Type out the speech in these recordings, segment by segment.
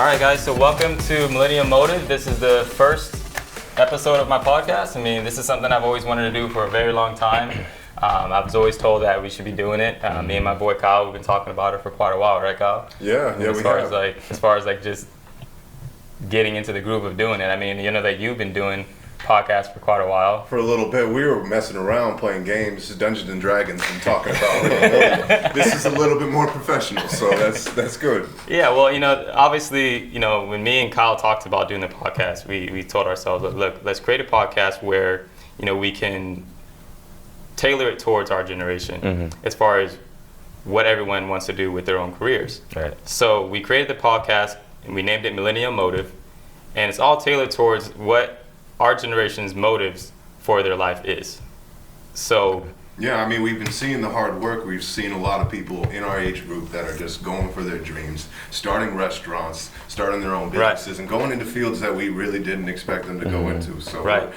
All right, guys, so welcome to Millennial Motive. This is the first episode of my podcast. I mean, this is something I've always wanted to do for a very long time. I was always told that we should be doing it. Me and my boy Kyle, we've been talking about it for quite a while, right, Kyle? Yeah, we have. As far as just getting into the groove of doing it. I mean, you know that you've been doing podcasts for quite a while. For a little bit, we were messing around playing games, Dungeons and Dragons, and talking about this is a little bit more professional, so that's good. Yeah, well, obviously, when me and Kyle talked about doing the podcast, we told ourselves, look, let's create a podcast where, we can tailor it towards our generation as far as what everyone wants to do with their own careers. Right. So we created the podcast and we named it Millennial Motive, and it's all tailored towards what our generation's motives for their life is. So yeah, I mean, we've been seeing the hard work. We've seen a lot of people in our age group that are just going for their dreams, starting restaurants, starting their own businesses, and going into fields that we really didn't expect them to go into. So we're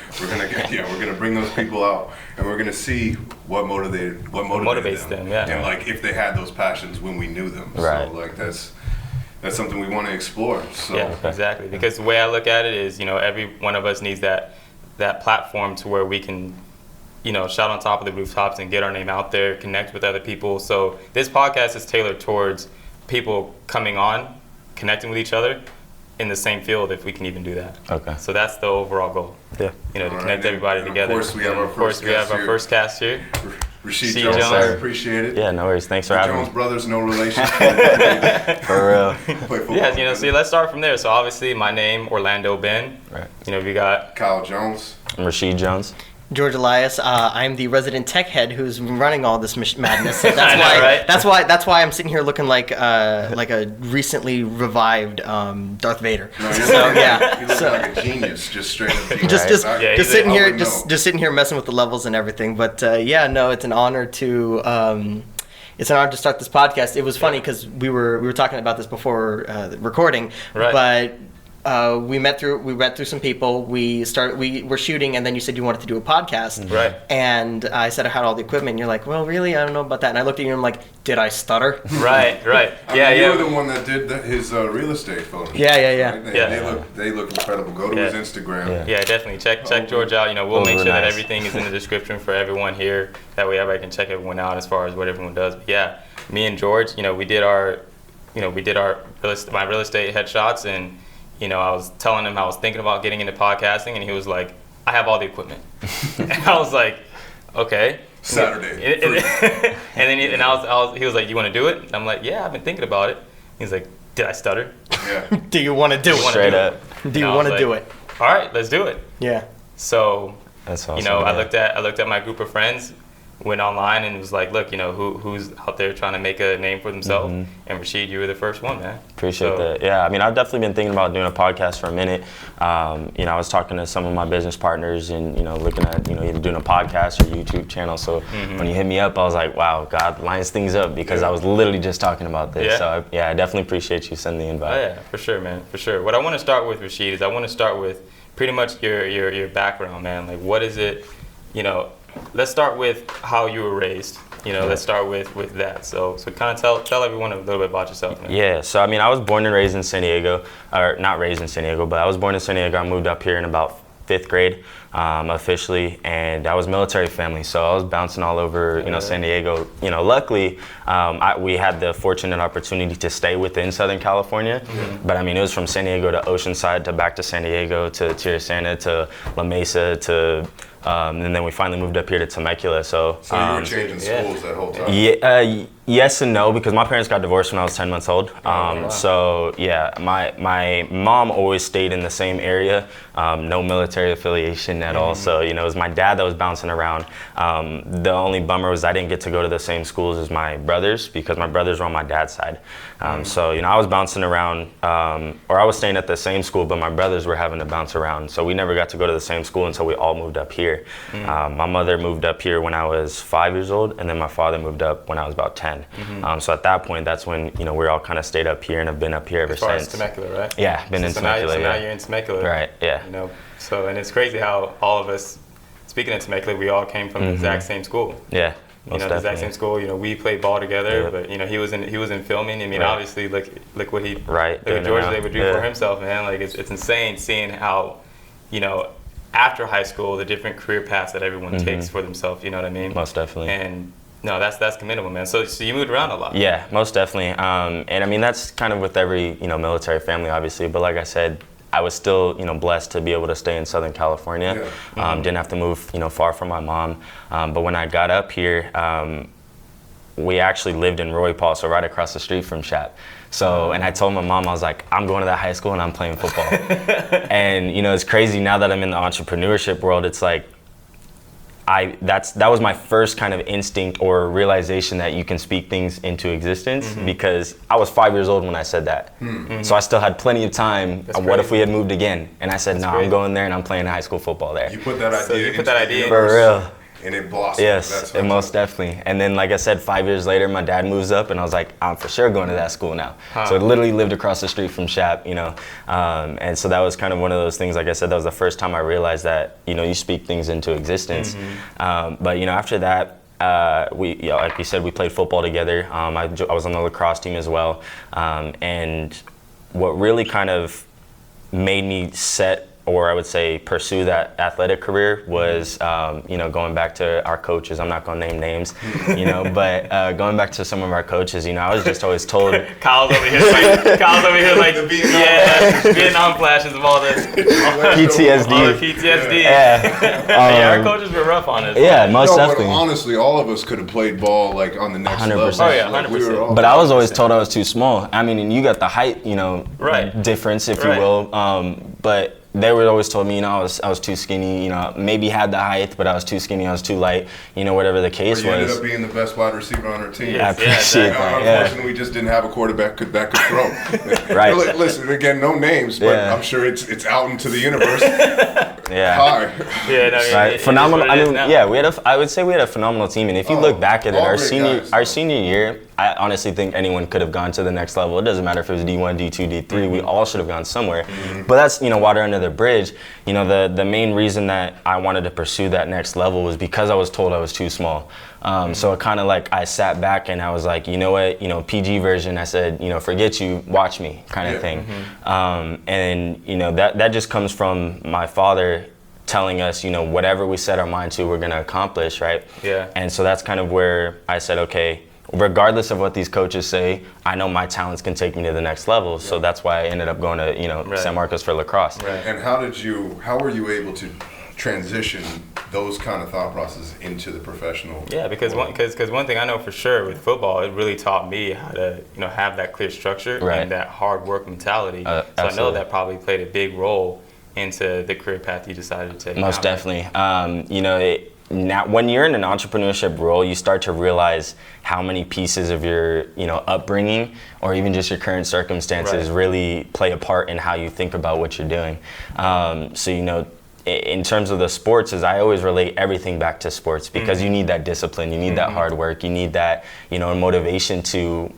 gonna bring those people out, and we're gonna see what motivates them. Yeah. And if they had those passions when we knew them. Right. So that's something we want to explore. So. Yeah, exactly. Because the way I look at it is, every one of us needs that platform to where we can, shout on top of the rooftops and get our name out there, connect with other people. So this podcast is tailored towards people coming on, connecting with each other in the same field, if we can even do that. Okay. So that's the overall goal. Yeah. To connect everybody together. Of course, we have our first guest here. Rashid Jones, I appreciate it. Yeah, no worries. Thanks for having me. Jones brothers, no relation. For real. Yeah, so let's start from there. So obviously, my name, Orlando Ben. Right. We got Kyle Jones. I'm Rashid Jones. George Elias. I'm the resident tech head who's running all this madness. So that's why I'm sitting here looking like a recently revived Darth Vader. No, you look like a genius, just straight up genius. Just sitting here messing with the levels and everything. But it's an honor to start this podcast. It was funny because we were talking about this before recording, but. We went through some people. We were shooting, and then you said you wanted to do a podcast. Right. And I said I had all the equipment. And you're like, well, really? I don't know about that. And I looked at you and I'm like, did I stutter? Right. You were the one that did his real estate photos. Yeah. Right? They look incredible. Go to his Instagram. Yeah, definitely. Check George out. We'll make sure that everything is in the description for everyone here. That way everybody can check everyone out as far as what everyone does. But yeah, me and George, we did my real estate headshots, and I was telling him I was thinking about getting into podcasting, and he was like, I have all the equipment. And I was like, okay. Saturday. He was like, you want to do it? And I'm like, yeah, I've been thinking about it. He's like, did I stutter? Yeah. Do you want to do it? Straight up. Do you want to do it? All right, let's do it. Yeah. So, that's awesome. I looked at my group of friends, went online and was like, look, who's out there trying to make a name for themselves? And Rashid, you were the first one, man. Appreciate that. Yeah, I mean, I've definitely been thinking about doing a podcast for a minute. I was talking to some of my business partners and, looking at, either doing a podcast or YouTube channel. So when you hit me up, I was like, wow, God lines things up, because I was literally just talking about this. Yeah. So I definitely appreciate you sending the invite. Oh, yeah, for sure, man, for sure. What I want to start with, Rashid, is I want to start with pretty much your background, man. Like, what is it, let's start with how you were raised. Let's start with that. So kind of tell everyone a little bit about yourself, man. Yeah, so I mean, I was born and raised in San Diego, or not raised in San Diego, but I was born in San Diego. I moved up here in about 5th grade officially, and I was military family, so I was bouncing all over, San Diego. Luckily, we had the fortunate opportunity to stay within Southern California, but I mean, it was from San Diego to Oceanside to back to San Diego to Tirisana to La Mesa to and then we finally moved up here to Temecula. So you were changing schools that whole time? Yeah, yes and no, because my parents got divorced when I was 10 months old. So yeah, my mom always stayed in the same area, no military affiliation at all. So it was my dad that was bouncing around. The only bummer was I didn't get to go to the same schools as my brothers, because my brothers were on my dad's side. So I was bouncing around, or I was staying at the same school, but my brothers were having to bounce around. So we never got to go to the same school until we all moved up here. My mother moved up here when I was 5 years old, and then my father moved up when I was about 10. So at that point, that's when we all kind of stayed up here and have been up here ever since. As far as Temecula, right? Yeah, been in Temecula. Now you're in Temecula. Right. Yeah. So, and it's crazy how all of us, speaking of Temecula, we all came from the exact same school. Yeah. the exact same school. We played ball together, but he was in filming. I mean, obviously, look what George was able to do for himself, man. Like it's insane seeing how, after high school, the different career paths that everyone takes for themselves. You know what I mean? Most definitely. And no, that's commendable, man. So you moved around a lot. Yeah, most definitely. And I mean, that's kind of with every military family, obviously. But like I said, I was still blessed to be able to stay in Southern California. Didn't have to move far from my mom. But when I got up here, we actually lived in Roy Paul, so right across the street from Shap. So, and I told my mom, I was like, I'm going to that high school and I'm playing football. And it's crazy now that I'm in the entrepreneurship world. It's like, that was my first kind of instinct or realization that you can speak things into existence, because I was 5 years old when I said that. So I still had plenty of time. What if we had moved again? And I said, no, I'm going there and I'm playing high school football there. You put that idea for real. And it blossomed. Yes, and most definitely. And then, like I said, 5 years later, my dad moves up, and I was like, I'm for sure going to that school now. So I literally lived across the street from Shap, and so that was kind of one of those things. Like I said, that was the first time I realized that you speak things into existence. But after that, we, like you said, we played football together. I was on the lacrosse team as well, and what really kind of made me set, or I would say pursue that athletic career, was going back to our coaches. I'm not going to name names, but going back to some of our coaches, I was just always told. Kyle's over here like Vietnam flashes of all this PTSD. All the PTSD. Yeah. Our coaches were rough on us. Yeah, most definitely. But honestly, all of us could have played ball like on the next 100%. level. Oh yeah, 100%. But I was always told I was too small. I mean, and you got the height, difference, if you will. But they were always told me, I was too skinny, maybe had the height, but I was too skinny, I was too light, whatever the case was. You ended up being the best wide receiver on our team. I appreciate that. Unfortunately, we just didn't have a quarterback that could throw. Right. Listen, again, no names, but I'm sure it's out into the universe. Yeah. Hi. Yeah, no, right. Phenomenal. I mean, I would say we had a phenomenal team, and if you look back at it, our senior year, I honestly think anyone could have gone to the next level. It doesn't matter if it was D1, D2, D3. We all should have gone somewhere. But that's water under the bridge. The main reason that I wanted to pursue that next level was because I was told I was too small. So it kind of like I sat back and I was like, you know what, PG version. I said, forget you, watch me, kind of thing. And that just comes from my father telling us, whatever we set our mind to, we're going to accomplish, right? Yeah. And so that's kind of where I said, okay, regardless of what these coaches say, I know my talents can take me to the next level. So that's why I ended up going to, San Marcos for lacrosse. Right. And how were you able to transition those kind of thought processes into the professional? Yeah, because one thing I know for sure with football, it really taught me how to have that clear structure and that hard work mentality. So I know that probably played a big role into the career path you decided to take. Most definitely. Now, when you're in an entrepreneurship role, you start to realize how many pieces of your, upbringing or even just your current circumstances really play a part in how you think about what you're doing. In terms of the sports, I always relate everything back to sports, because you need that discipline, you need that hard work, you need that, motivation to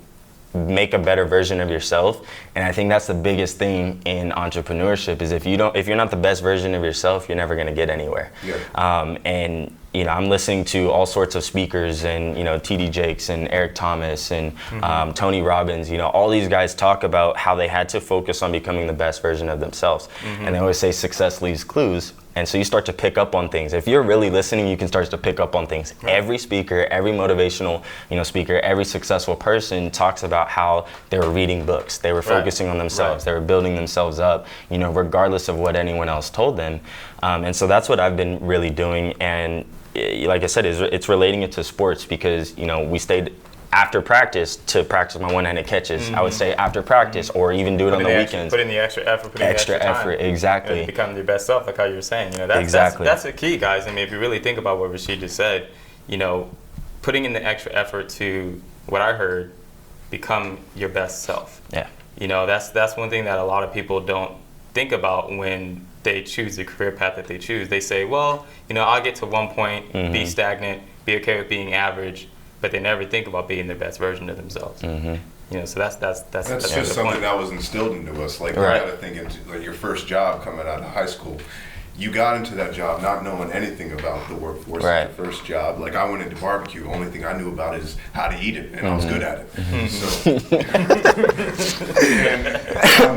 make a better version of yourself. And I think that's the biggest thing in entrepreneurship, is if you're not the best version of yourself, you're never going to get anywhere. And I'm listening to all sorts of speakers, and TD Jakes and Eric Thomas and Tony Robbins. All these guys talk about how they had to focus on becoming the best version of themselves. And they always say success leaves clues. And so you start to pick up on things. If you're really listening, you can start to pick up on things. Every speaker, every motivational, speaker, every successful person talks about how they were reading books. They were focusing on themselves. They were building themselves up, regardless of what anyone else told them. And so that's what I've been really doing. And like I said, it's relating it to sports, because, we stayed after practice to practice my one-handed catches. I would say after practice, or even do it on the weekends. Put in the extra effort, put in the extra time. Exactly. And become your best self, like how you were saying. That's the key, guys. I mean, if you really think about what Rashid just said, putting in the extra effort to, what I heard, become your best self. Yeah. That's one thing that a lot of people don't think about when they choose the career path that they choose. They say, well, I'll get to one point, be stagnant, be okay with being average, but they never think about being their best version of themselves. So that's just something that was instilled into us. Like, you got to think into your first job coming out of high school. you got into that job not knowing anything about the workforce. Right. Your first job, like I went into barbecue, only thing I knew about is how to eat it, and I was good at it. So,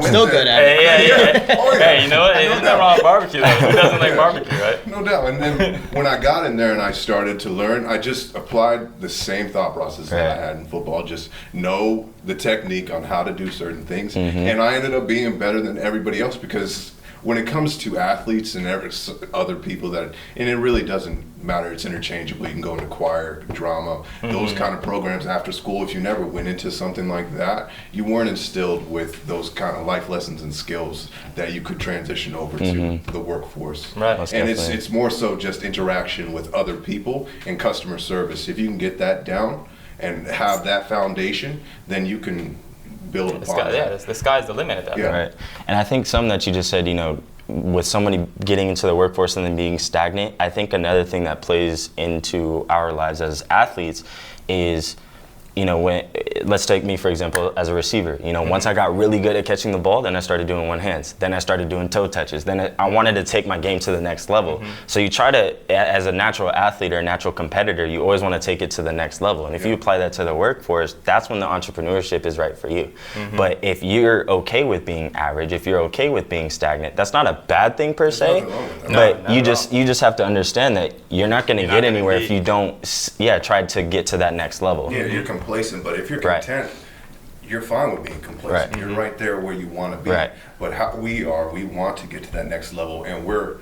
Still good at it. Yeah. Oh, yeah. Hey, you know what? There's nothing wrong with barbecue, though. Who doesn't like barbecue, right? No doubt. And then when I got in there and I started to learn, I just applied the same thought process that I had in football. Just know the technique on how to do certain things. And I ended up being better than everybody else because when it comes to athletes and other people and it really doesn't matter, it's interchangeable. You can go into choir, drama, those kind of programs after school. If you never went into something like that, you weren't instilled with those kind of life lessons and skills that you could transition over to the workforce. Right. And it's more so just interaction with other people and customer service. If you can get that down and have that foundation, then you can build upon that. Yeah, the sky's the limit at that point. Right. And I think something that you just said, with somebody getting into the workforce and then being stagnant, I think another thing that plays into our lives as athletes is, let's take me, for example, as a receiver. Once I got really good at catching the ball, then I started doing one hands. Then I started doing toe touches. Then I wanted to take my game to the next level. So you try to, as a natural athlete or a natural competitor, you always want to take it to the next level. And if you apply that to the workforce, that's when the entrepreneurship is right for you. But if you're okay with being average, if you're okay with being stagnant, that's not a bad thing per se. But you just have to understand that you're not going to get anywhere if you don't, try to get to that next level. Yeah, you're complacent, but if you're content, you're fine with being complacent. You're right there where you want to be. But how we want to get to that next level, and we're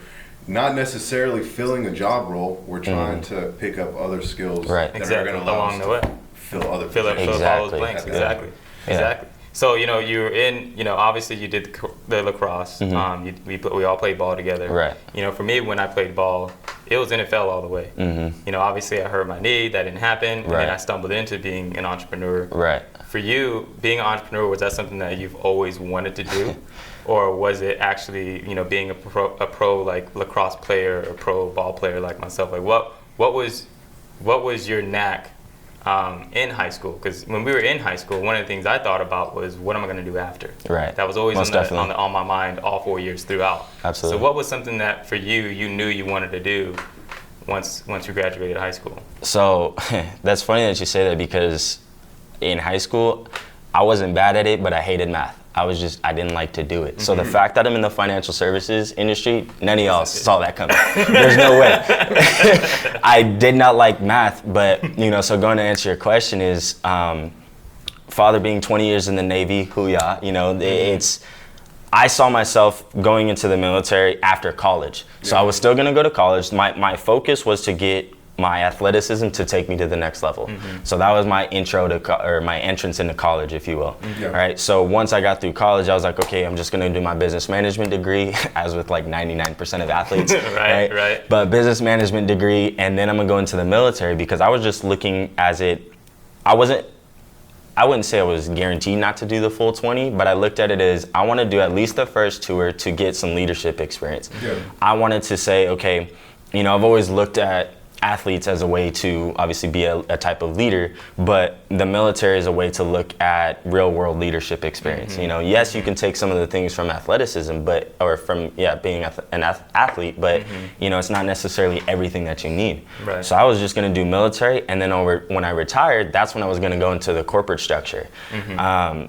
not necessarily filling a job role. We're trying to pick up other skills that are going to allow us to fill other positions. Fill all those blanks. Exactly. So you're in. Obviously you did the lacrosse. We all played ball together. Right. For me, when I played ball, it was NFL all the way. Obviously I hurt my knee. That didn't happen. And then I stumbled into being an entrepreneur. Right. For you, being an entrepreneur, was that something that you've always wanted to do? Or was it actually, being a pro like lacrosse player or pro ball player like myself? Like what was your knack in high school? Because when we were in high school, one of the things I thought about was, what am I going to do after? Right. That was always on my mind all 4 years throughout. Absolutely. So what was something that for you knew you wanted to do once you graduated high school? So that's funny that you say that, because in high school, I wasn't bad at it, but I hated math. I didn't like to do it. So the fact that I'm in the financial services industry, none of y'all saw that coming. There's no way. I did not like math, but, so going to answer your question is, father being 20 years in the Navy, hoo-yah, I saw myself going into the military after college. So I was still gonna go to college. My focus was to get my athleticism to take me to the next level. So that was my my entrance into college, if you will. All right. So once I got through college, I was like, okay, I'm just gonna do my business management degree, as with like 99% of athletes. Right. But business management degree, and then I'm gonna go into the military, because I was just looking I wouldn't say I was guaranteed not to do the full 20, but I looked at it as, I want to do at least the first tour to get some leadership experience. I wanted to say, okay, I've always looked at athletes as a way to obviously be a type of leader, but the military is a way to look at real world leadership experience. Yes, you can take some of the things from athleticism, or from being an athlete, but it's not necessarily everything that you need. So I was just going to do military, and then when I retired, that's when I was going to go into the corporate structure.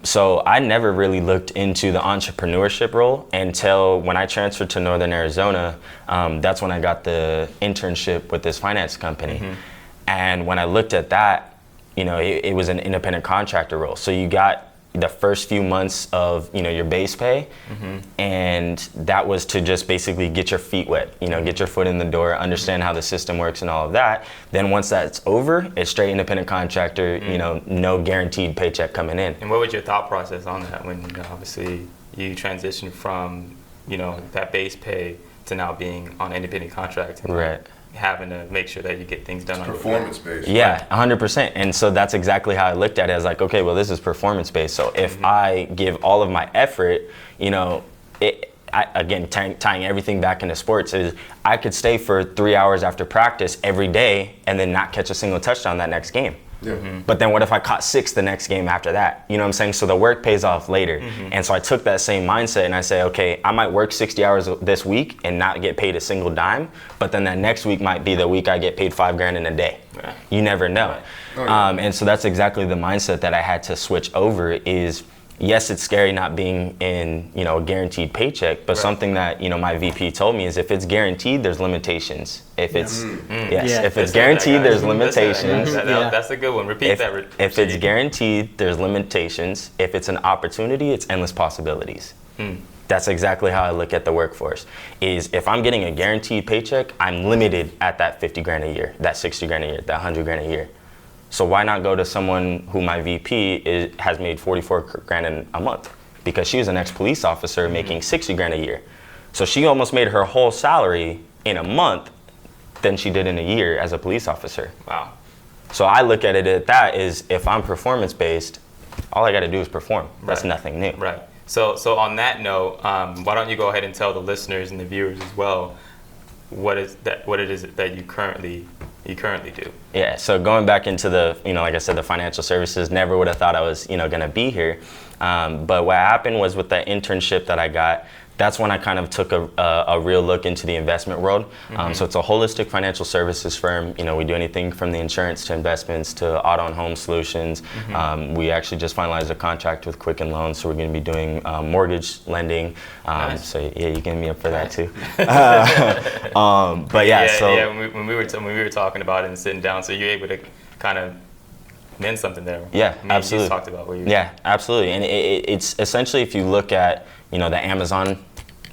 So I never really looked into the entrepreneurship role until when I transferred to Northern Arizona. That's when I got the internship with this finance company. And when I looked at that, it was an independent contractor role. So you got the first few months of, your base pay, and that was to just basically get your feet wet, get your foot in the door, understand how the system works and all of that. Then once that's over, it's straight independent contractor, no guaranteed paycheck coming in. And what was your thought process on that when, obviously you transitioned from, that base pay to now being on independent contract? Right. Having to make sure that you get things done on performance based. Yeah, 100%. And so that's exactly how I looked at it. I was like, okay, well, this is performance based. So if I give all of my effort, tying everything back into sports, is I could stay for 3 hours after practice every day and then not catch a single touchdown that next game. But then what if I caught 6 the next game after that? You know what I'm saying? So the work pays off later. And so I took that same mindset and I say, okay, I might work 60 hours this week and not get paid a single dime, but then that next week might be the week I get paid $5,000 in a day. You never know. And so that's exactly the mindset that I had to switch over is, yes, it's scary not being in, you know, a guaranteed paycheck, but something that, you know, my VP told me is if it's guaranteed, there's limitations. If it's, if it's guaranteed, there's limitations. That's a good one. Repeat that. If it's guaranteed, there's limitations. If it's an opportunity, it's endless possibilities. That's exactly how I look at the workforce. Is if I'm getting a guaranteed paycheck, I'm limited at that $50,000 a year, that $60,000 a year, that $100,000 a year. So why not go to someone who my VP has made $44,000 a month? Because she was an ex-police officer making $60,000 a year. So she almost made her whole salary in a month than she did in a year as a police officer. Wow. So I look at it at that is if I'm performance-based, all I got to do is perform. That's nothing new. Right. So on that note, why don't you go ahead and tell the listeners and the viewers as well what it is that you currently do. Yeah, so going back into the, you know, like I said, the financial services, never would have thought I was, you know, going to be here. But what happened was with that internship that I got, that's when I kind of took a real look into the investment world. So it's a holistic financial services firm. You know, we do anything from the insurance to investments to auto and home solutions. We actually just finalized a contract with Quicken Loans, so we're going to be doing mortgage lending. Nice. So yeah, you can me up for that too. But yeah, when we were talking about it and sitting down, so you're able to kind of mend something there. Yeah, absolutely. You talked about where you. Yeah, absolutely. And it's essentially, if you look at, you know, the Amazon,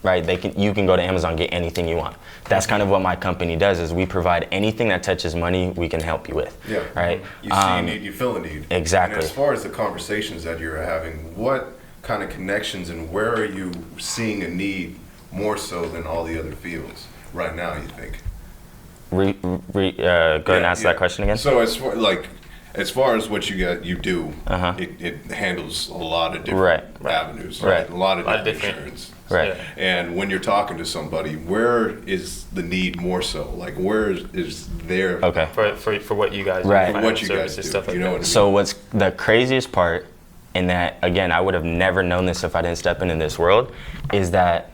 right? You can go to Amazon, get anything you want. That's kind of what my company does, is we provide anything that touches money, we can help you with. Yeah. Right. You see a need, you fill a need. Exactly. And as far as the conversations that you're having, what kind of connections and where are you seeing a need more so than all the other fields right now, you think? Go ahead and ask that question again. So as far as what you do, it handles a lot of different avenues, right? A lot of different insurance. Right. And when you're talking to somebody, where is the need more so? Like, where is there? Okay. For what you guys do, for what you guys do, stuff like you know that. what I mean? So what's the craziest part, and that, again, I would have never known this if I didn't step into this world, is that,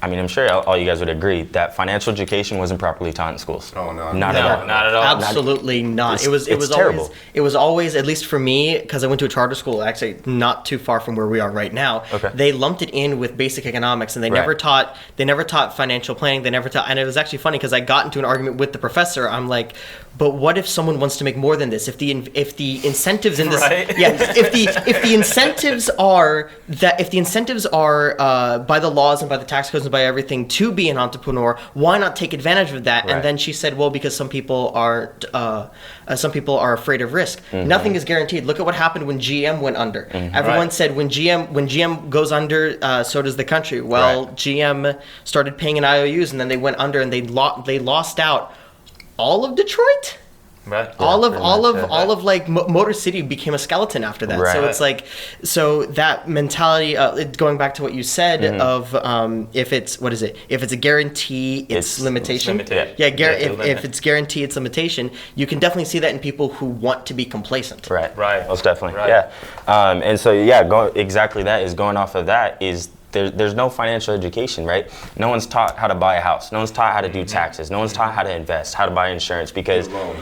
I mean, I'm sure all you guys would agree that financial education wasn't properly taught in schools. Oh, no. Not at all. Absolutely not. It was terrible. It was always, at least for me, because I went to a charter school, actually not too far from where we are right now. Okay. They lumped it in with basic economics, and they never taught financial planning. They never taught, and it was actually funny because I got into an argument with the professor. I'm like, but what if someone wants to make more than this? If the incentives in this, if the incentives are by the laws and by the tax codes and by everything to be an entrepreneur, why not take advantage of that? And then she said, well, because some people are afraid of risk. Nothing is guaranteed. Look at what happened when GM went under. Everyone said when GM goes under, so does the country. Well, GM started paying in IOUs, and then they went under, and they lost out all of Detroit. Right. All of like Motor City became a skeleton after that. Right. So it's like, so that mentality, going back to what you said of if it's a guarantee, it's limitation. If it's guarantee, it's limitation. You can definitely see that in people who want to be complacent. Right. Right. Most definitely. Right. Yeah. And so exactly that is going off of that is. There's no financial education, right? No one's taught how to buy a house. No one's taught how to do taxes. No one's taught how to invest, how to buy insurance, because so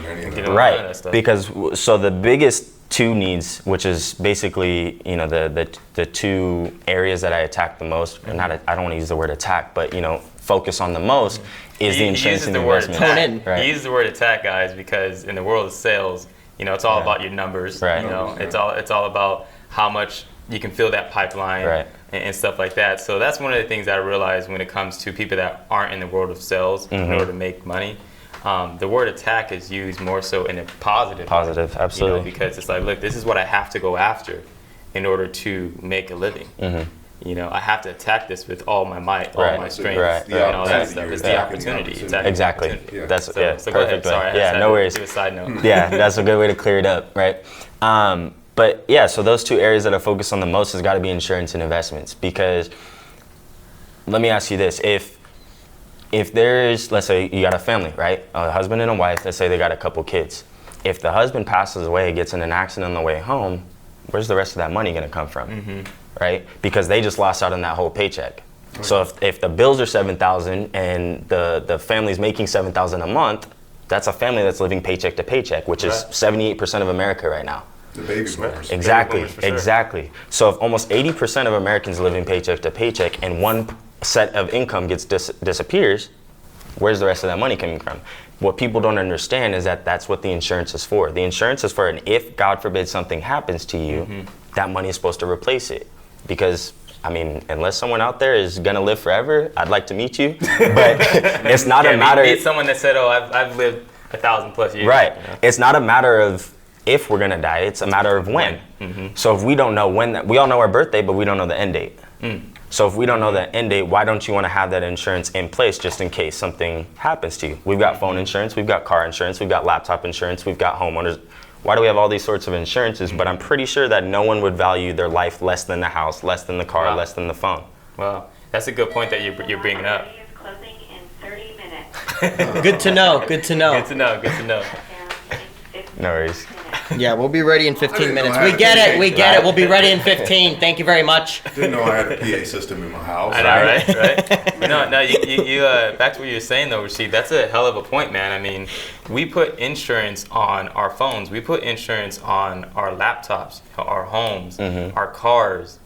the biggest two needs, which is basically, you know, the two areas that I attack the most, or not, I don't want to use the word attack, but, you know, focus on the most is the insurance and the investment. He uses the word attack, guys, because in the world of sales, you know, it's all about your numbers. Right. You know, it's all about how much you can fill that pipeline and stuff like that. So that's one of the things that I realized when it comes to people that aren't in the world of sales in order to make money. The word attack is used more so in a positive way, absolutely. You know, because it's like, look, this is what I have to go after in order to make a living. You know, I have to attack this with all my might, all my strength, and all that stuff. It's the opportunity. Exactly. That's so go ahead. Sorry, no worries. Do a side note. Yeah, that's a good way to clear it up, right? But yeah, so those two areas that I focus on the most has got to be insurance and investments. Because let me ask you this: if there's, let's say you got a family, right, a husband and a wife, let's say they got a couple kids. if the husband passes away, gets in an accident on the way home, where's the rest of that money going to come from? Right? Because they just lost out on that whole paycheck. So if the bills are $7,000 and the family's making $7,000 a month, that's a family that's living paycheck to paycheck, which is 78% of America right now. The baby boomers. Exactly, Baby boomers for sure. exactly. So if almost 80% of Americans living paycheck to paycheck and one set of income disappears, where's the rest of that money coming from? What people don't understand is that that's what the insurance is for. The insurance is for, and if God forbid something happens to you, that money is supposed to replace it. Because, I mean, unless someone out there is gonna live forever, I'd like to meet you. But it's not a matter. Meet someone that said, "Oh, I've lived 1,000+ years." Right. You know? It's not a matter of if we're gonna die. It's a matter of when. So if we don't know when, we all know our birthday, but we don't know the end date. So if we don't know the end date, why don't you want to have that insurance in place just in case something happens to you? We've got phone insurance, we've got car insurance, we've got laptop insurance, we've got homeowners. Why do we have all these sorts of insurances? But I'm pretty sure that no one would value their life less than the house, less than the car, less than the phone. Wow, that's a good point that you're bringing up. Is closing in 30 minutes. Good to know. Good to know. Good to know. Good to know. No worries. Yeah, we'll be ready in 15 didn't know minutes. I We had get to it. We get it. We'll be ready in 15. Thank you very much. Didn't know I had a PA system in my house. I know, right? No, you back to what you were saying though, Rashid, that's a hell of a point, man. I mean, we put insurance on our phones, we put insurance on our laptops, our homes, our cars.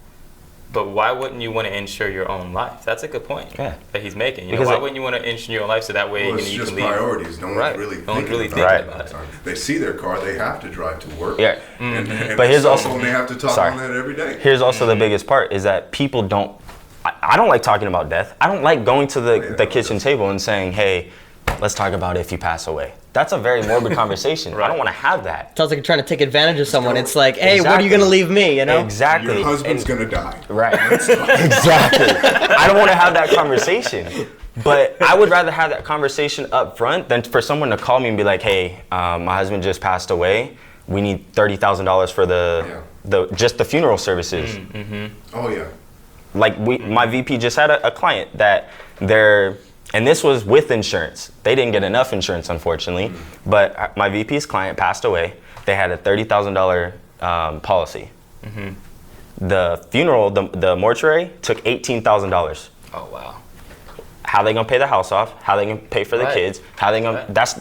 But why wouldn't you want to insure your own life? That's a good point that he's making. You know, why wouldn't you want to insure your own life so that way Well, it's you just can leave? priorities. No one's really thinking about it. They see their car, they have to drive to work. Yeah. And But here's cell also- phone, they have to talk sorry. on that every day. Here's also the biggest part is that people don't, I don't like talking about death. I don't like going to the kitchen table and saying, hey, let's talk about if you pass away. That's a very morbid conversation. I don't want to have that. Sounds like you're trying to take advantage of someone. go. It's like, hey, what are Exactly. you going to leave me, you know? Exactly. Your husband's And- gonna die. Right. Exactly. I don't want to have that conversation. But I would rather have that conversation up front than for someone to call me and be like, hey, my husband just passed away. We need $30,000 for just the funeral services. Oh yeah. Like my VP just had a client that and this was with insurance. They didn't get enough insurance, unfortunately. But my VP's client passed away. They had a $30,000 policy. The funeral, the mortuary, took $18,000. Oh wow. How they gonna pay the house off? How they gonna pay for the kids? How they gonna? That's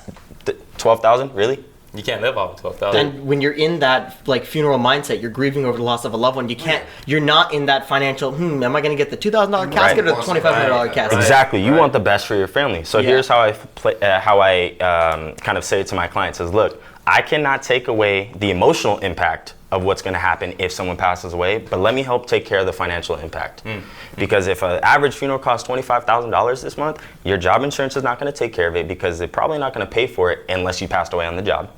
$12,000, really? You can't live off of 12,000. And when you're in that like funeral mindset, you're grieving over the loss of a loved one. You can't. You're not in that financial. Am I going to get the $2,000 casket or the $2,500 casket? Exactly. You want the best for your family. So here's how I kind of say it to my clients: is look, I cannot take away the emotional impact of what's going to happen if someone passes away, but let me help take care of the financial impact. Because if an average funeral costs $25,000 this month, your job insurance is not going to take care of it because they're probably not going to pay for it unless you passed away on the job.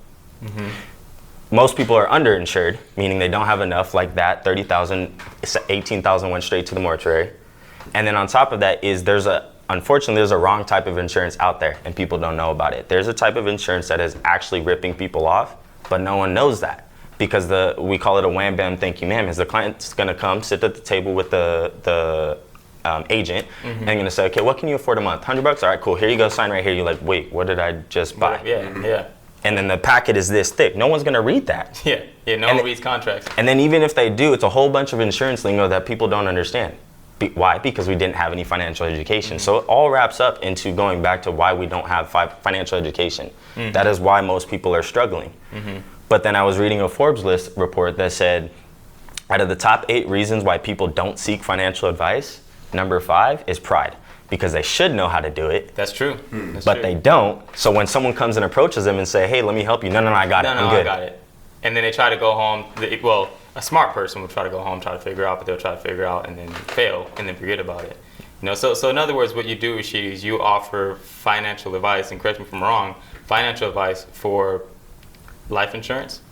Most people are underinsured, meaning they don't have enough, like that 30,000, 18,000 went straight to the mortuary. And then on top of that is unfortunately, there's a wrong type of insurance out there and people don't know about it. There's a type of insurance that is actually ripping people off, but no one knows that because we call it a wham bam thank you ma'am. Is the client's gonna come sit at the table with the agent and gonna say, okay, what can you afford a month? $100? All right, cool. Here you go, sign right here. You're like, wait, what did I just buy? Yeah. And then the packet is this thick. No one's gonna read that. Yeah. No one reads contracts. And then even if they do, it's a whole bunch of insurance lingo that people don't understand. Why? Because we didn't have any financial education. So it all wraps up into going back to why we don't have financial education. That is why most people are struggling. But then I was reading a Forbes list report that said, out of the top 8 reasons why people don't seek financial advice, number 5 is pride. Because they should know how to do it. That's true. But they don't. So when someone comes and approaches them and say, hey, let me help you. No, I got it. I'm good. I got it. And then they try to go home. Well, a smart person would try to go home, try to figure out, but they'll try to figure out and then fail and then forget about it. So in other words, what you do, Rashid, is you offer financial advice, and correct me if I'm wrong, financial advice for life insurance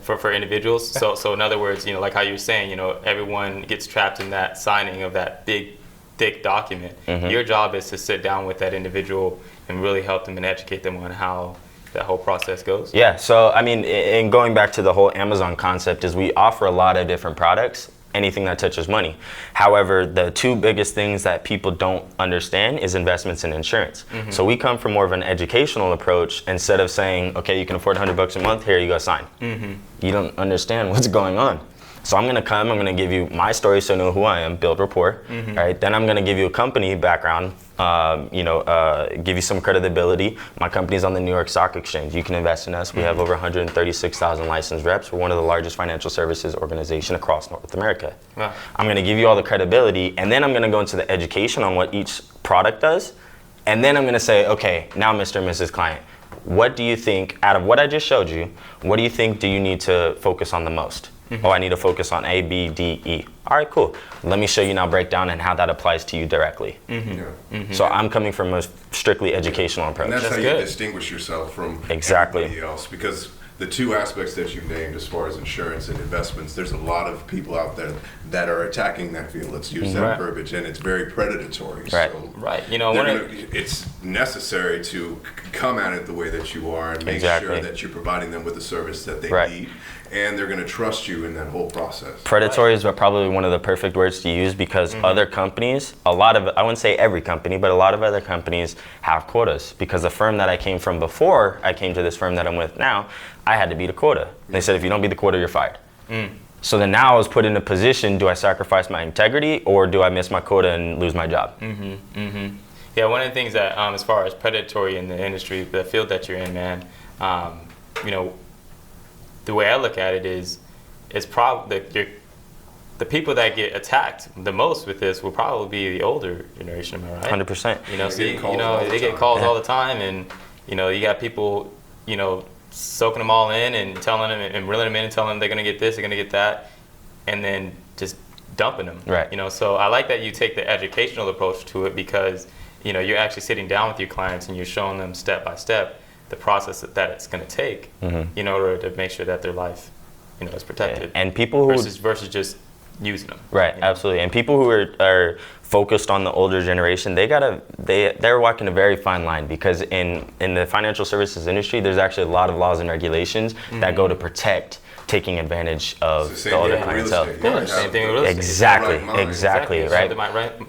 for individuals. So in other words, like how you were saying, everyone gets trapped in that signing of that big, thick document. Your job is to sit down with that individual and really help them and educate them on how that whole process goes. Yeah, so I mean, and going back to the whole Amazon concept is we offer a lot of different products anything that touches money. However, the two biggest things that people don't understand is investments and insurance. So we come from more of an educational approach. Instead of saying, okay, you can afford $100 a month, here you go, sign. You don't understand what's going on. So I'm gonna give you my story so you know who I am, build rapport, right? Then I'm gonna give you a company background, give you some credibility. My company's on the New York Stock Exchange. You can invest in us. We have over 136,000 licensed reps. We're one of the largest financial services organization across North America. Wow. I'm gonna give you all the credibility, and then I'm gonna go into the education on what each product does. And then I'm gonna say, okay, now Mr. and Mrs. Client, what do you think, out of what I just showed you, what do you think do you need to focus on the most? Oh, I need to focus on A, B, D, E. All right, cool. Let me show you now breakdown and how that applies to you directly. So I'm coming from a strictly educational approach. And that's how good. you distinguish yourself from Exactly. everybody else, because the two aspects that you've named as far as insurance and investments, there's a lot of people out there that are attacking that field. Let's use that verbiage, and it's very predatory. Right. So Right. You know, it's necessary to come at it the way that you are and make sure that you're providing them with the service that they need, and they're going to trust you in that whole process. Predatory is probably one of the perfect words to use, because other companies, I wouldn't say every company, but a lot of other companies have quotas. Because the firm that I came from before I came to this firm that I'm with now, I had to beat a quota. They said, if you don't beat the quota, you're fired. So then now I was put in a position, do I sacrifice my integrity or do I miss my quota and lose my job? Yeah, one of the things that, as far as predatory in the industry, the field that you're in, man, you know, the way I look at it is, it's probably the people that get attacked the most with this will probably be the older generation. Am I right? 100%. You know, they get calls all the time, and you know, you got people, you know, soaking them all in and telling them and reeling them in and telling them they're gonna get this, they're gonna get that, and then just dumping them. Right. You know, so I like that you take the educational approach to it, because you know, you're actually sitting down with your clients and you're showing them step by step the process that it's going to take in order to make sure that their life, you know, is protected. And people who versus just using them. Right, you know? absolutely. And people who are focused on the older generation, they're walking a very fine line, because in the financial services industry, there's actually a lot of laws and regulations that go to protect taking advantage of the older clientele. Same thing with real estate. Exactly, right?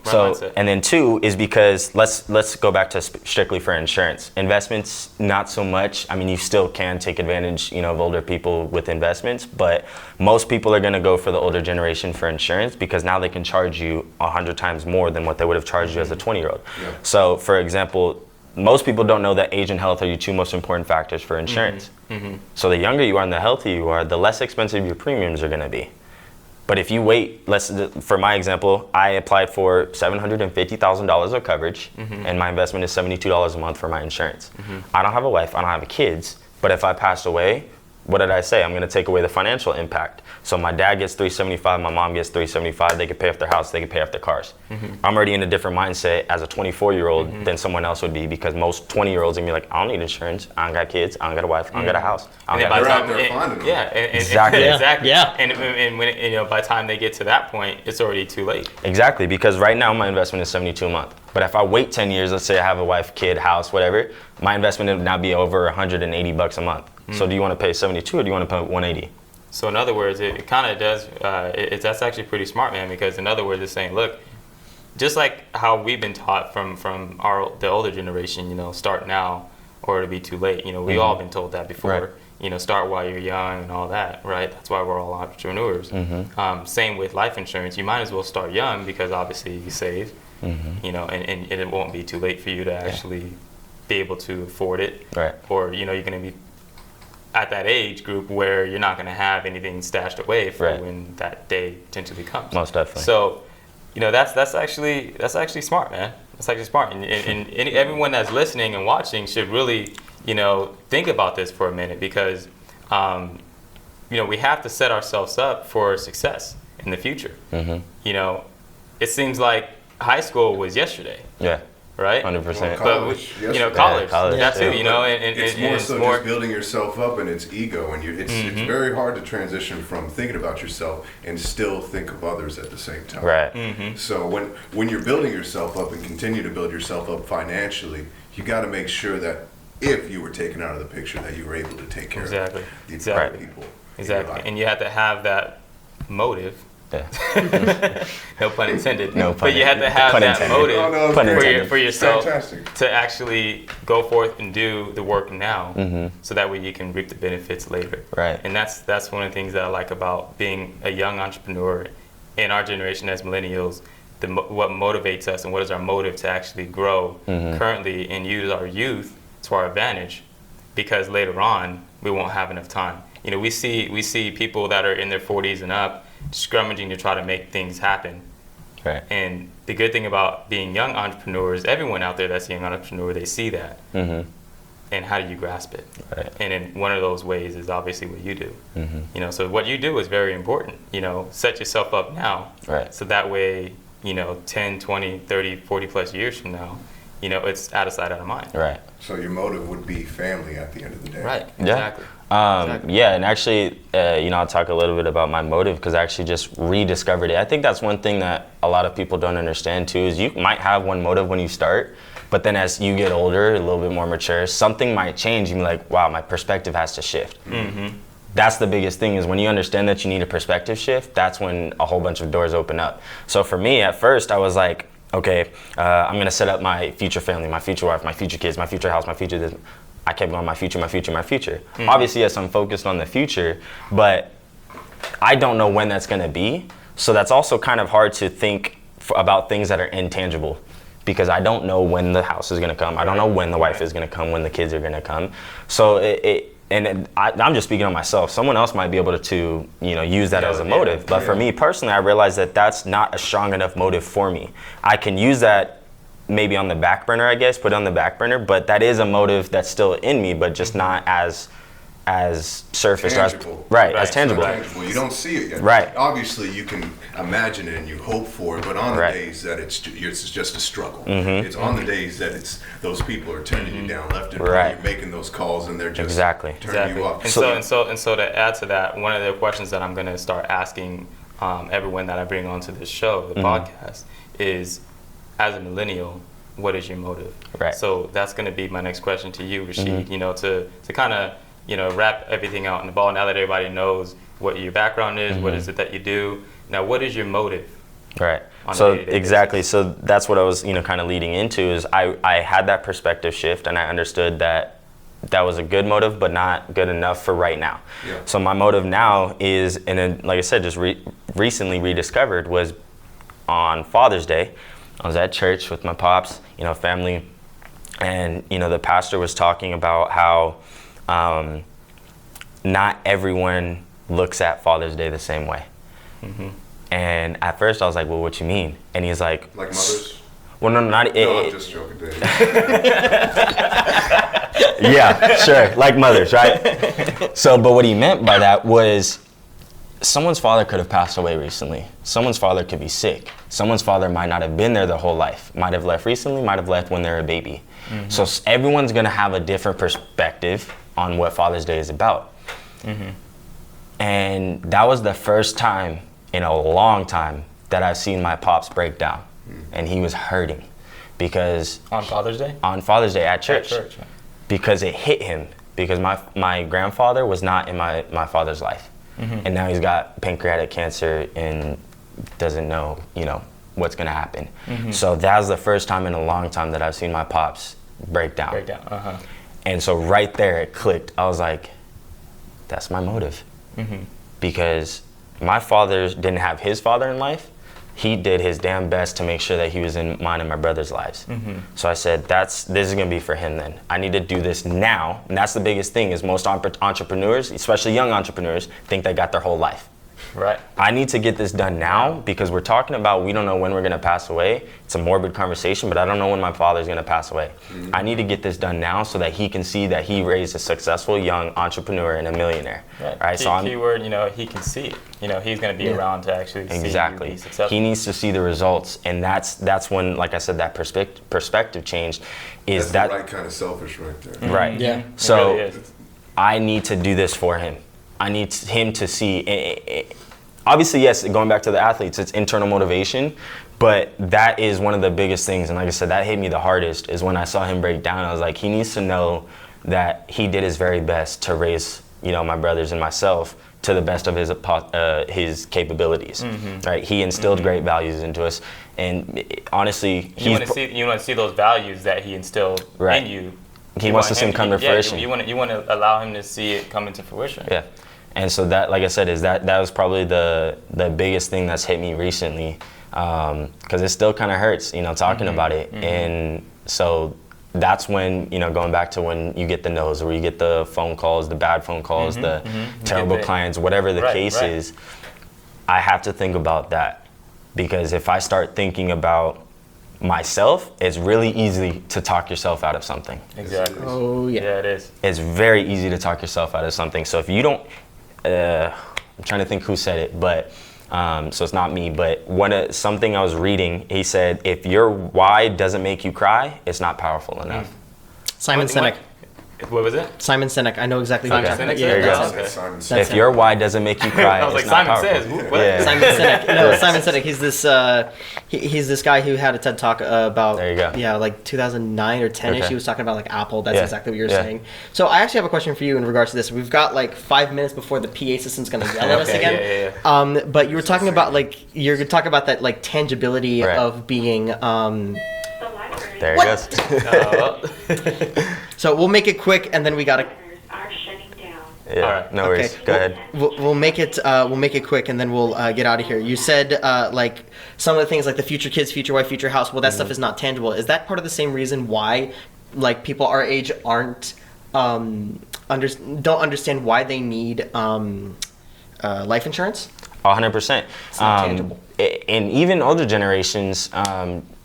So, mindset. and then two is because let's go back to strictly for insurance. Investments, not so much. I mean, you still can take advantage, you know, of older people with investments, but most people are going to go for the older generation for insurance, because now they can charge you 100 times more than what they would have charged you as a 20-year-old. So, for example, most people don't know that age and health are your two most important factors for insurance. So the younger you are and the healthier you are, the less expensive your premiums are going to be. But if you wait, for my example, I applied for $750,000 of coverage, and my investment is $72 a month for my insurance. I don't have a wife, I don't have kids, but if I passed away, what did I say? I'm going to take away the financial impact. So my dad gets $375, my mom gets $375. They could pay off their house, they could pay off their cars. I'm already in a different mindset as a 24-year-old than someone else would be, because most 20-year-olds are going to be like, I don't need insurance, I don't got kids, I don't got a wife, I don't got a house. They're out there finding them. Exactly. And when you know, by the time they get to that point, it's already too late. Exactly, because right now my investment is $72 a month. But if I wait 10 years, let's say I have a wife, kid, house, whatever, my investment would now be over $180 a month. So do you want to pay 72 or do you want to pay 180? So in other words, it kind of does, that's actually pretty smart, man, because in other words, it's saying, look, just like how we've been taught from the older generation, you know, start now or it'll be too late. You know, we've all been told that before. You know, start while you're young and all that, right? That's why we're all entrepreneurs. Same with life insurance. You might as well start young, because obviously you save, you know, and it won't be too late for you to actually be able to afford it. Right. Or, you know, you're going to be at that age group where you're not going to have anything stashed away for when that day potentially comes. Most definitely. So, you know, that's actually smart, man. That's actually smart, and everyone that's listening and watching should really, you know, think about this for a minute, because, you know, we have to set ourselves up for success in the future. You know, it seems like high school was yesterday. Yeah. Right? 100%. College, but, you know, college, that too, you know, and it's more so just building yourself up, and it's ego, and it's very hard to transition from thinking about yourself and still think of others at the same time. Right. So when you're building yourself up and continue to build yourself up financially, you got to make sure that if you were taken out of the picture, that you were able to take care of the people. Exactly. And you have to have that motive Yeah. No pun intended. No pun But you have to intended. have Pun that intended. motive Oh, no, Pun great. intended. for yourself Fantastic. to actually go forth and do the work now, so that way you can reap the benefits later. Right. And that's one of the things that I like about being a young entrepreneur in our generation as millennials. What motivates us and what is our motive to actually grow currently and use our youth to our advantage, because later on we won't have enough time. You know, we see people that are in their 40s and up scrummaging to try to make things happen. Right. And the good thing about being young entrepreneurs, everyone out there that's a young entrepreneur, they see that. And how do you grasp it? Right. And in one of those ways is obviously what you do. You know, so what you do is very important. You know, set yourself up now. Right. So that way, you know, 10, 20, 30, 40 plus years from now, you know, it's out of sight, out of mind. Right. So your motive would be family at the end of the day. Right. Yeah. Exactly. Yeah, and actually, you know, I'll talk a little bit about my motive because I actually just rediscovered it. I think that's one thing that a lot of people don't understand too, is you might have one motive when you start, but then as you get older, a little bit more mature, something might change. You're like, wow, my perspective has to shift. That's the biggest thing, is when you understand that you need a perspective shift, that's when a whole bunch of doors open up. So for me, at first, I was like, okay, I'm gonna set up my future family, my future wife, my future kids, my future house, my future this. I kept going, my future, my future, my future. Obviously, yes, I'm focused on the future, but I don't know when that's gonna be. So that's also kind of hard to think about things that are intangible, because I don't know when the house is gonna come. I don't know when the wife is gonna come, when the kids are gonna come. So I'm just speaking on myself. Someone else might be able to you know, use that as a motive. But for me personally, I realized that that's not a strong enough motive for me. I can use that maybe on the back burner, I guess, put it on the back burner, but that is a motive that's still in me, but just not as surface Tangible. as tangible. Tangible. You don't see it yet. Right. Obviously, you can imagine it and you hope for it, but on the Right. days that it's just a struggle, it's on the days that it's those people are turning you down left and right, Right. you're making those calls, and they're just Exactly. turning you off. And so to add to that, one of the questions that I'm going to start asking everyone that I bring onto this show, the podcast, is, as a millennial, what is your motive? Right. So that's going to be my next question to you, Rashid. You know, to kind of, you know, wrap everything out in the ball. Now that everybody knows what your background is, what is it that you do? Now, what is your motive? Right. On a So day-to-day exactly. basis? So that's what I was, you know, kind of leading into, is I had that perspective shift, and I understood that that was a good motive, but not good enough for right now. Yeah. So my motive now is, and then, like I said, just recently rediscovered, was on Father's Day. I was at church with my pops, you know, family, and, you know, the pastor was talking about how not everyone looks at Father's Day the same way. And at first I was like, well, what you mean? And he's like, Like mothers? well, no, not No, I'm just joking, Dave. yeah, sure, like mothers, right? So, but what he meant by that was, someone's father could have passed away recently. Someone's father could be sick. Someone's father might not have been there their whole life. Might have left recently, might have left when they were a baby. So everyone's gonna have a different perspective on what Father's Day is about. And that was the first time in a long time that I've seen my pops break down. And he was hurting because On Father's Day? on Father's Day at church, At church, right. because it hit him, because my grandfather was not in my father's life. And now he's got pancreatic cancer and doesn't know, you know, what's gonna happen. So that was the first time in a long time that I've seen my pops break down. Breakdown. And so right there it clicked. I was like, that's my motive. Because my father didn't have his father in life. He did his damn best to make sure that he was in mine and my brother's lives. So I said, this is gonna be for him then. I need to do this now. And that's the biggest thing, is most entrepreneurs, especially young entrepreneurs, think they got their whole life. Right. I need to get this done now, because we're talking about, we don't know when we're gonna pass away. It's a morbid conversation, but I don't know when my father's gonna pass away. I need to get this done now so that he can see that he raised a successful young entrepreneur and a millionaire. Right. So I'm, Keyword, you know, he can see it. You know, he's going to be around to actually see you exactly. be successful. He needs to see the results, and that's when, like I said, that perspective changed. Is That's that the right kind of selfish right there. right? Yeah. It So really is. I need to do this for him. I need him to see. Obviously, yes, going back to the athletes, it's internal motivation, but that is one of the biggest things. And like I said, that hit me the hardest, is when I saw him break down. I was like, he needs to know that he did his very best to raise, you know, my brothers and myself to the best of his capabilities. Right? He instilled great values into us, and honestly, you want to see those values that he instilled in you. He wants to see them come to fruition. You want to allow him to see it come into fruition. Yeah, and so that, like I said, that was probably the biggest thing that's hit me recently, because it still kind of hurts, talking about it, and so. That's when, going back to when you get the no's, or you get the phone calls, the bad phone calls, the terrible clients, whatever the case is, I have to think about that. Because if I start thinking about myself, it's really easy to talk yourself out of something. Exactly. Oh, yeah. Yeah, it is. It's very easy to talk yourself out of something. So if you don't, I'm trying to think who said it, but so it's not me, but something I was reading, he said, if your why doesn't make you cry, it's not powerful enough. Simon Sinek. What was it? Simon Sinek. I know exactly who you're talking about. There you go. That's Simon Sinek. That's If your why doesn't make you cry, I was it's like, not Simon powerful. Says. What? Yeah. Simon Sinek. No, Simon Sinek. He's this. He's this guy who had a TED talk about. There you go. Yeah, like 2009 or 10ish. Okay. He was talking about like Apple. That's Yeah. exactly what you're Yeah. saying. So I actually have a question for you in regards to this. We've got like 5 minutes before the PA system's gonna yell at us again. Yeah. But you were talking about you're talking about that like tangibility Right. of being. The library. There What? it goes. So we'll make it quick, and then we gotta. Are shutting down. Yeah, All right. no worries. Okay. Go ahead. We'll make it quick, and then we'll get out of here. You said like some of the things like the future kids, future wife, future house. Well, that stuff is not tangible. Is that part of the same reason why like people our age aren't don't understand why they need life insurance? 100%. It's not tangible. And even older generations,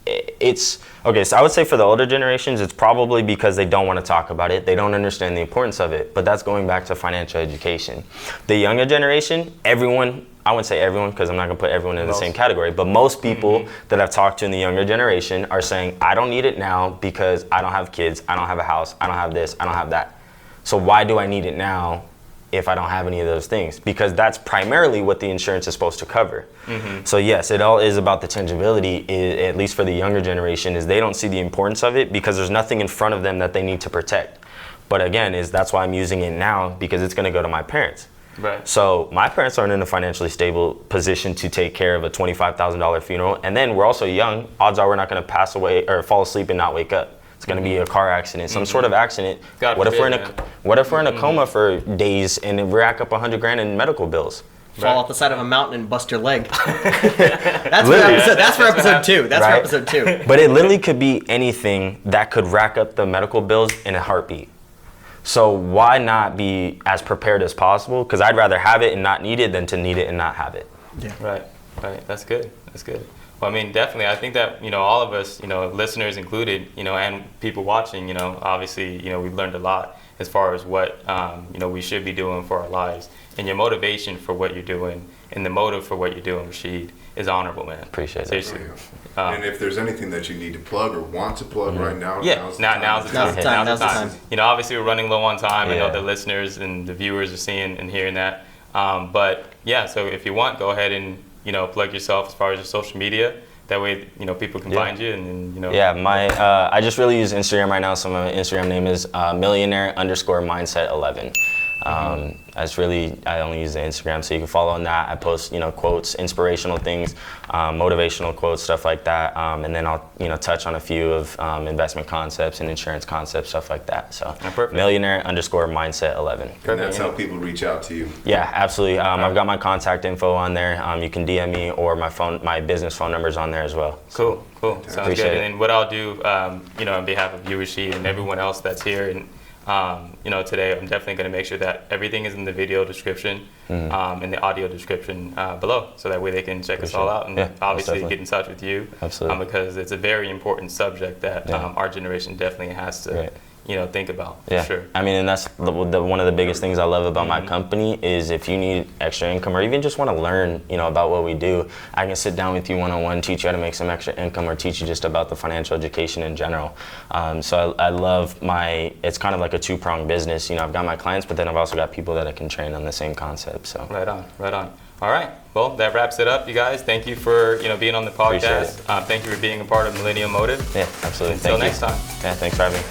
it's okay. So I would say for the older generations, it's probably because they don't want to talk about it. They don't understand the importance of it. But that's going back to financial education. The younger generation, everyone. I wouldn't say everyone because I'm not going to put everyone in the same category, but most people that I've talked to in the younger generation are saying, I don't need it now because I don't have kids, I don't have a house, I don't have this, I don't have that. So why do I need it now if I don't have any of those things? Because that's primarily what the insurance is supposed to cover. So yes, it all is about the tangibility, at least for the younger generation, is they don't see the importance of it because there's nothing in front of them that they need to protect. But again, that's why I'm using it now, because it's going to go to my parents. Right. So my parents aren't in a financially stable position to take care of a $25,000 funeral. And then we're also young. Odds are we're not going to pass away or fall asleep and not wake up. It's going to be a car accident, some sort of accident. God What if forbid, we're in a coma for days and we rack up $100,000 in medical bills? Fall off the side of a mountain and bust your leg. That's for episode 2. That's for Right? episode 2. But it literally could be anything that could rack up the medical bills in a heartbeat. So why not be as prepared as possible? Because I'd rather have it and not need it than to need it and not have it. Yeah. Right. That's good. Well, I mean, definitely, I think that, all of us, listeners included, and people watching, obviously, we've learned a lot as far as what, we should be doing for our lives. And your motivation for what you're doing and the motive for what you're doing, Rashid, is honorable, man. Appreciate it. Seriously. And if there's anything that you need to plug or want to plug right now, now's the Now's the time. Obviously, we're running low on time. I know Yeah. the listeners and the viewers are seeing and hearing that. But yeah, so if you want, go ahead and plug yourself as far as your social media. That way, people can find you and Yeah, I just really use Instagram right now, so my Instagram name is millionaire_mindset11. I only use the Instagram, so you can follow on that. I post, quotes, inspirational things, motivational quotes, stuff like that, and then I'll, touch on a few of investment concepts and insurance concepts, stuff like that. So, millionaire_mindset11. And that's how people reach out to you. Yeah, absolutely. I've got my contact info on there. You can DM me, or my business phone number's on there as well. Cool. Sounds Appreciate good. it. And what I'll do, on behalf of you, Rashid, and everyone else that's here, and today, I'm definitely going to make sure that everything is in the video description and the audio description below, so that way they can check us all out and obviously get in touch with you. Absolutely. Because it's a very important subject that our generation definitely has to. Think about. Yeah, for sure. I mean, and that's one of the biggest things I love about my company is if you need extra income or even just want to learn, about what we do, I can sit down with you one-on-one, teach you how to make some extra income, or teach you just about the financial education in general. So I love it's kind of like a two-pronged business. I've got my clients, but then I've also got people that I can train on the same concept. So Right on. All right. Well, that wraps it up, you guys. Thank you for being on the podcast. Thank you for being a part of Millennial Motive. Yeah, absolutely. Until next time. Yeah, thanks for having me.